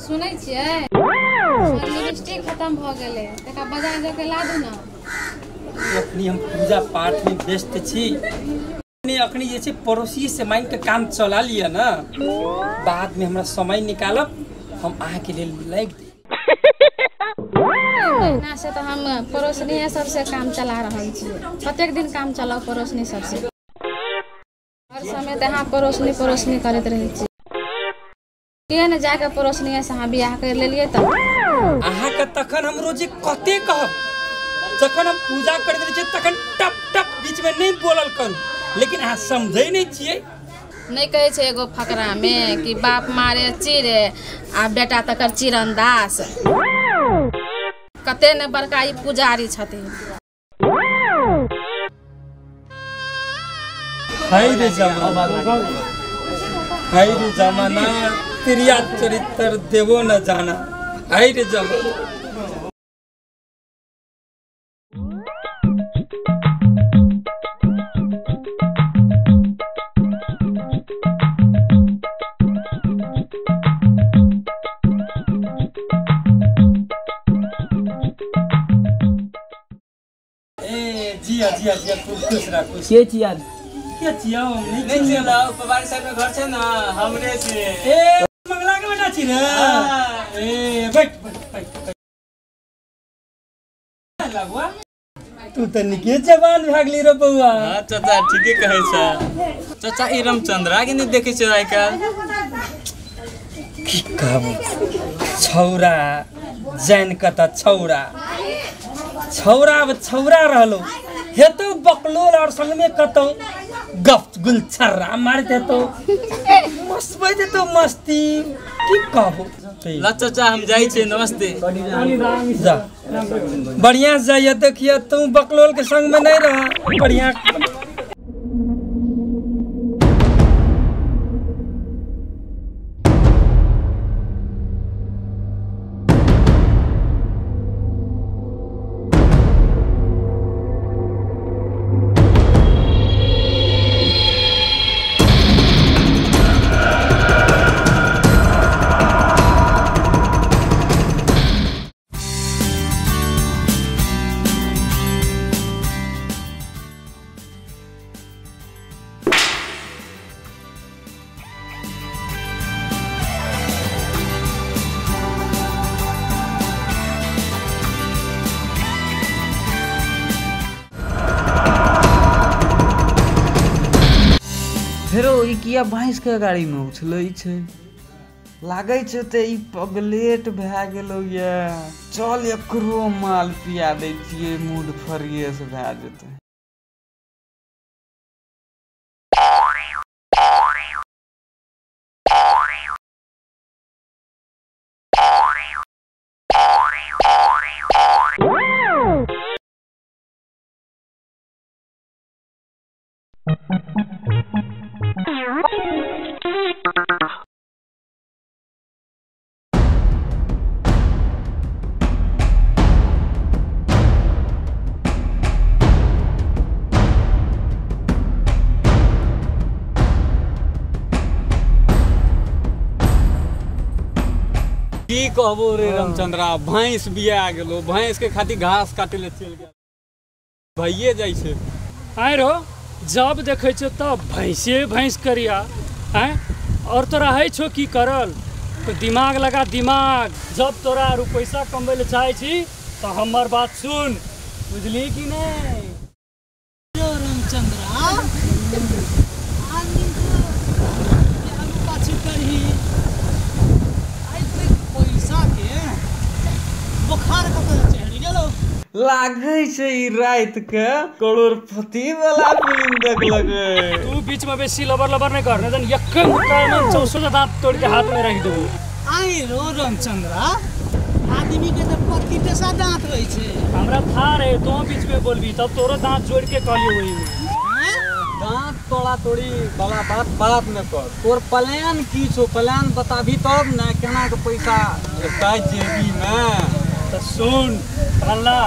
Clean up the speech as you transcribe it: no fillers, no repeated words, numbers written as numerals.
सुनै छियै लिपस्टिक खत्म भ गेलै तका बाजार जाके ला दू ना। अखनी हम पूजा पाठ में व्यस्त छी, अखनी जे छै पड़ोसी से मांग के काम चला लिया ना, बाद में हमरा समय निकालब हम अहाँ के लिए लाइक दे। महीना से तो हम पड़ोसनी सबसे काम चला रहल छी, कतेक दिन काम चलाओ पड़ोसनी सबसे, हर समय तो यहाँ पड़ोसनी करते रहे छी। के न जाके पड़ोसनी से अहाँ बियाह कर लेलिए त अहाँ के तखन हम रोजे कते कहब, जखन हम पूजा करैत रहे छी तखन टप टप बीच में नहीं बोलल करू, लेकिन अहाँ समझै नहीं छियै। नहीं कहे छे एगो फकरा में कि बाप मारे चिरे आ बेटा तकर चिरंदास, कते न बड़का ई पुजारी छथिन। हाय रे जमाना तिरिया चरित्र देवो न जाना, हाय रे जमाना। जिया खूब खुश रह। के चिया क्या चिया नहीं चिया पवारी साहब में घर छे ना हमरे से। ए मंगला के बेटा छी रे। ए बैठ लगवा तू त निके जवान भागली रे बउआ। हां चाचा ठीके कहै छ चाचा। ई रामचंद्रा के नहीं देखे छ आइ काल की कहबो छौरा जैन कत छौरा छौरा रहलो हेतो बकलोल और संग में कतो गप गुलछर्रा मारते हेतो मस्त बजे तो मस्ती की कहबो। ला चाचा हम जाई छे, नमस्ते। जा बढ़िया से जाइए, देखिए तू बकलोल के संग में नहीं रहा बढ़िया। ई किया भैंस के गाड़ी में उछलै छै लागै छै ते ई पगलेट भए गेलौ ये चल एकरो माल पिया दै छियै मूड फ्रेश भए जेतै की कहबो रे रामचंद्रा भैंस बिया गेलो भैंस के खातिर घास काटे ले चल गेल भइए जाइ छै आय रो जब देखे छो तब भैंसे भैंस करिया आय और तोरा है छो की करल तो दिमाग लगा दिमाग जब तोरा पैसा कमबै ले चाहे छी तो हमर बात सुन बुझली कि नहीं रामचंद्रा बुखार चढ़ी गेलो लागै छै ई रात के करोड़पति वाला फिल्म देखलकै तू बीच में बेसी लबर लबर नहीं कर नहीं एक में 64 दांत तोड़ के हाथ में रख देबो आई रो रामचंद्रा आदमी के तो 25 दांत रहै छै हमरा था रे तो बीच में बोलबी तब तोरो दांत जोड़ के कहलियो वही दांत तोड़ा तोड़ी वाला बात बात न कर तोर प्लान की छो प्लान बताबी तब ना केना के पैसा एतै जेबी में तो सुन अल्लाह